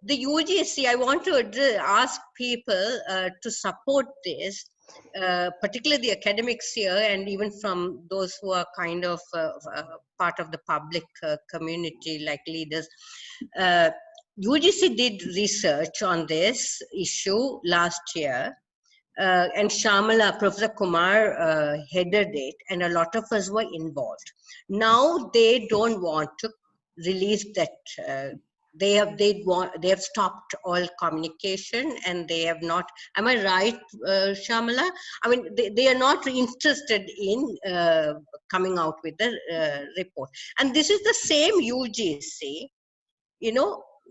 the UGC, I want to ask people to support this, particularly the academics here, and even from those who are kind of part of the public community, like leaders. UGC did research on this issue last year, and Shamala, Professor Kumar headed it, and a lot of us were involved. Now they don't want to release that. They have stopped all communication, and they have not. Am I right, Shamala? I mean, they are not interested in coming out with the report. And this is the same UGC,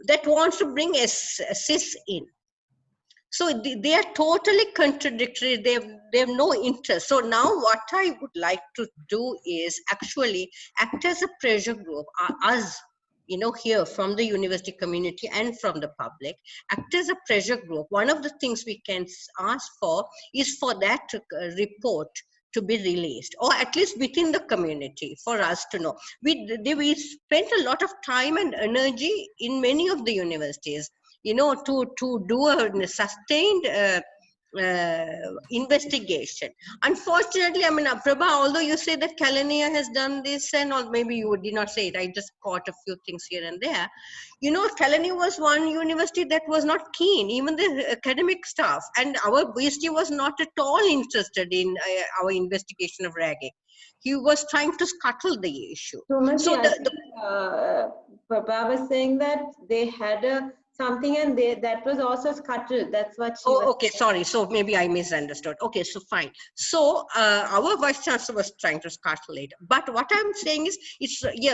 that wants to bring CIS in. So they are totally contradictory. They have no interest. So now what I would like to do is actually act as a pressure group, us, here from the university community and from the public, act as a pressure group. One of the things we can ask for is for that report to be released, or at least within the community, for us to know. We spent a lot of time and energy in many of the universities, to do a sustained investigation. Unfortunately, I mean, Prabha, although you say that Peradeniya has done this, and or maybe you did not say it, I just caught a few things here and there. Peradeniya was one university that was not keen, even the academic staff, and our VST was not at all interested in our investigation of ragging. He was trying to scuttle the issue. So Prabha was saying that they had something, and that was also scuttled. That's what she was okay, sorry. So maybe I misunderstood. Okay, so fine. So our vice chancellor was trying to scuttle it. But what I'm saying is,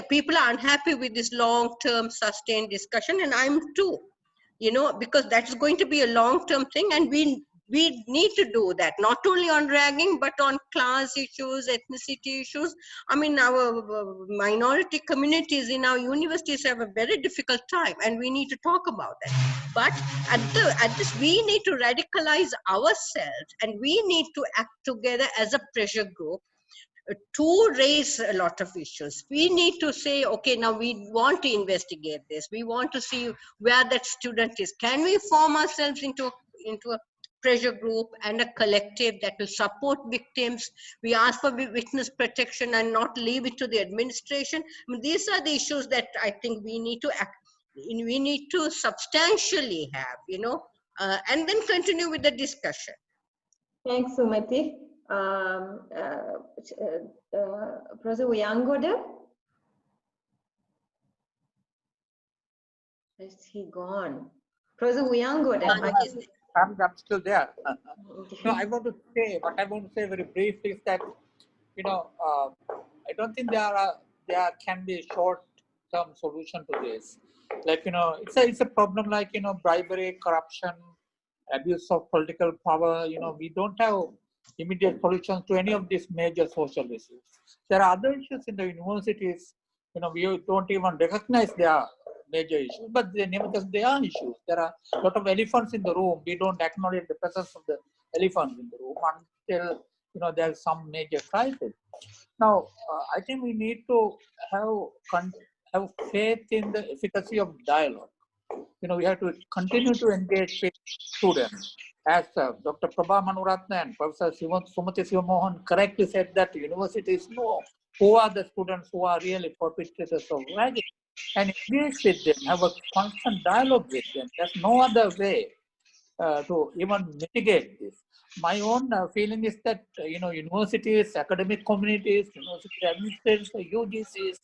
people are unhappy with this long-term sustained discussion, and I'm too. Because that's going to be a long-term thing, and we need to do that, not only on ragging, but on class issues, ethnicity issues. I mean, our minority communities in our universities have a very difficult time, and we need to talk about that. But at this, we need to radicalize ourselves, and we need to act together as a pressure group to raise a lot of issues. We need to say, okay, now we want to investigate this. We want to see where that student is. Can we form ourselves into a pressure group and a collective that will support victims? We ask for witness protection and not leave it to the administration. I mean, these are the issues that I think we need to we need to substantially have, and then continue with the discussion. Thanks, Sumathy. Professor Uyangoda? Is he gone? Professor Uyangoda? I'm still there. No, I want to say, what I want to say very briefly is that, I don't think there can be a short-term solution to this. Like, it's a problem like, bribery, corruption, abuse of political power. We don't have immediate solutions to any of these major social issues. There are other issues in the universities, we don't even recognize they are major issues, but they are issues. There are a lot of elephants in the room. We don't acknowledge the presence of the elephants in the room until, there's some major crisis. Now, I think we need to have faith in the efficacy of dialogue. We have to continue to engage with students. As Dr. Prabha Manuratna and Professor Sumathy Sivamohan correctly said, that universities know who are the students who are really perpetrators of ragging, and engage with them, have a constant dialogue with them. There's no other way to even mitigate this. My own feeling is that, universities, academic communities, university administrators, UGCs,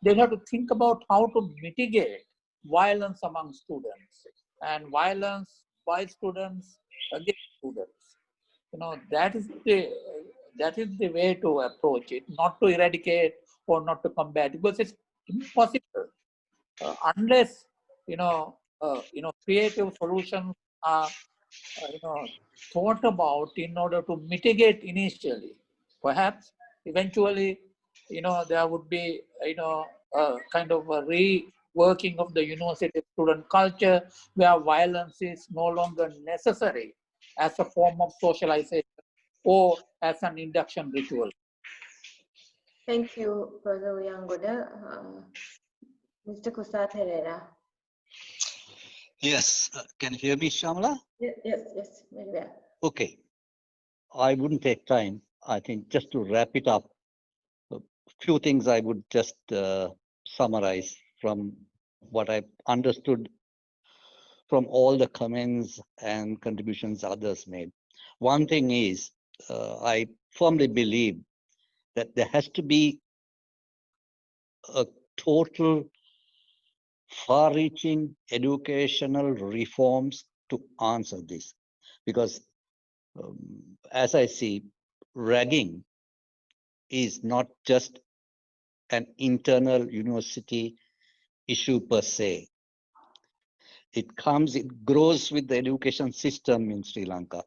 they have to think about how to mitigate violence among students and violence by students against students. That is the way to approach it, not to eradicate or not to combat, because it's impossible unless creative solutions are thought about in order to mitigate initially. Perhaps eventually, there would be a kind of a reworking of the university student culture where violence is no longer necessary as a form of socialization or as an induction ritual. Thank you, Professor Uyangoda. Mr. Kusal Perera. Yes, can you hear me, Shamala? Yes, very well. Okay, I wouldn't take time. I think just to wrap it up, a few things I would just summarize from what I understood from all the comments and contributions others made. One thing is, I firmly believe that there has to be a total far-reaching educational reforms to answer this. Because as I see, ragging is not just an internal university issue per se. It grows with the education system in Sri Lanka.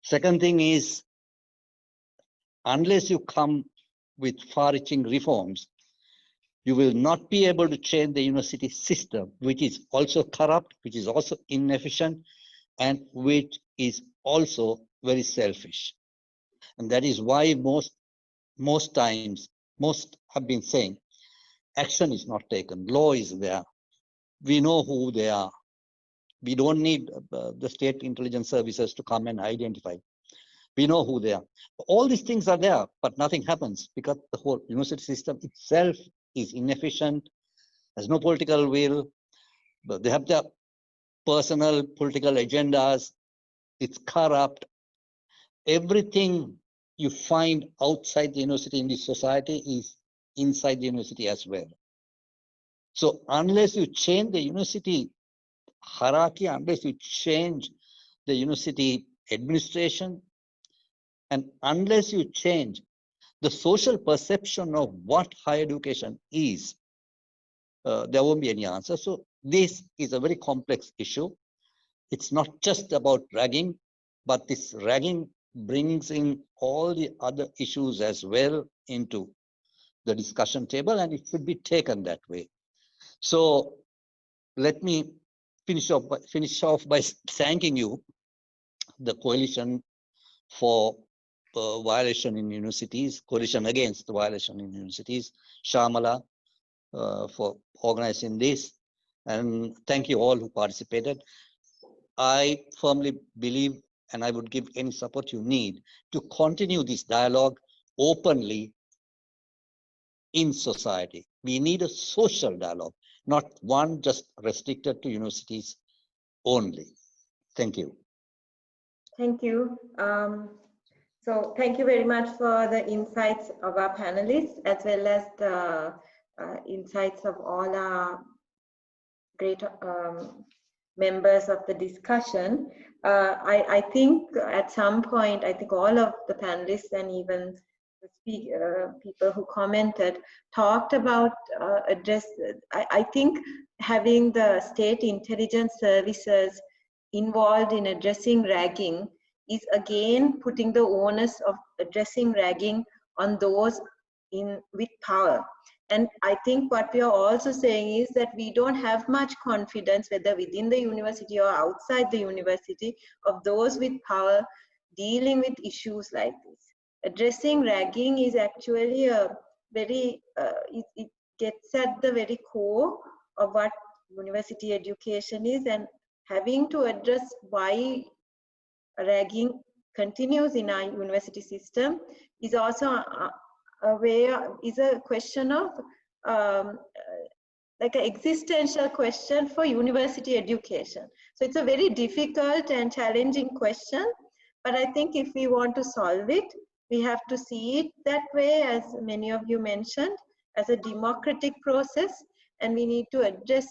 Second thing is, unless you come with far-reaching reforms, you will not be able to change the university system, which is also corrupt, which is also inefficient, and which is also very selfish. And that is why most times, most have been saying, action is not taken. Law is there. We know who they are. We don't need the state intelligence services to come and identify. We know who they are. All these things are there, but nothing happens because the whole university system itself is inefficient, has no political will. But they have their personal political agendas. It's corrupt. Everything you find outside the university in this society is inside the university as well. So unless you change the university hierarchy, unless you change the university administration, and unless you change the social perception of what higher education is, there won't be any answer. So this is a very complex issue. It's not just about ragging, but this ragging brings in all the other issues as well into the discussion table, and it should be taken that way. So let me finish off by thanking you, the Coalition for Violation in Universities, Coalition Against Violation in Universities, Shamala, for organizing this, and thank you all who participated. I firmly believe, and I would give any support you need to continue this dialogue openly in society. We need a social dialogue, not one just restricted to universities only. Thank you. Thank you. So thank you very much for the insights of our panelists, as well as the insights of all our great members of the discussion. I think at some point, I think all of the panelists and even the people who commented talked about I think having the state intelligence services involved in addressing ragging is again putting the onus of addressing ragging on those with power. And I think what we are also saying is that we don't have much confidence, whether within the university or outside the university, of those with power dealing with issues like this. Addressing ragging is actually a very, it gets at the very core of what university education is, and having to address why ragging continues in our university system is also is a question of like an existential question for university education. So it's a very difficult and challenging question, but I think if we want to solve it, we have to see it that way, as many of you mentioned, as a democratic process, and we need to address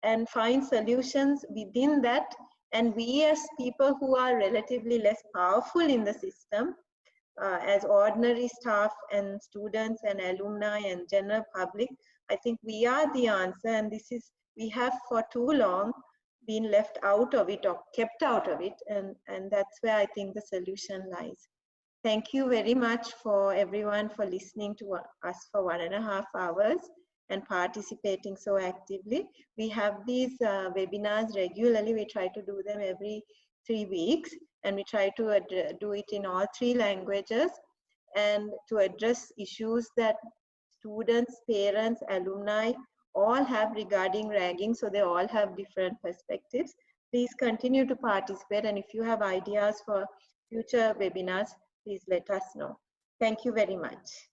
and find solutions within that. And we as people who are relatively less powerful in the system, as ordinary staff and students and alumni and general public, I think we are the answer, and we have for too long been left out of it or kept out of it, and that's where I think the solution lies. Thank you very much for everyone for listening to us for 1.5 hours and participating so actively. We have these webinars regularly. We try to do them every 3 weeks, and we try to do it in all 3 languages, and to address issues that students, parents, alumni, all have regarding ragging, so they all have different perspectives. Please continue to participate, and if you have ideas for future webinars, please let us know. Thank you very much.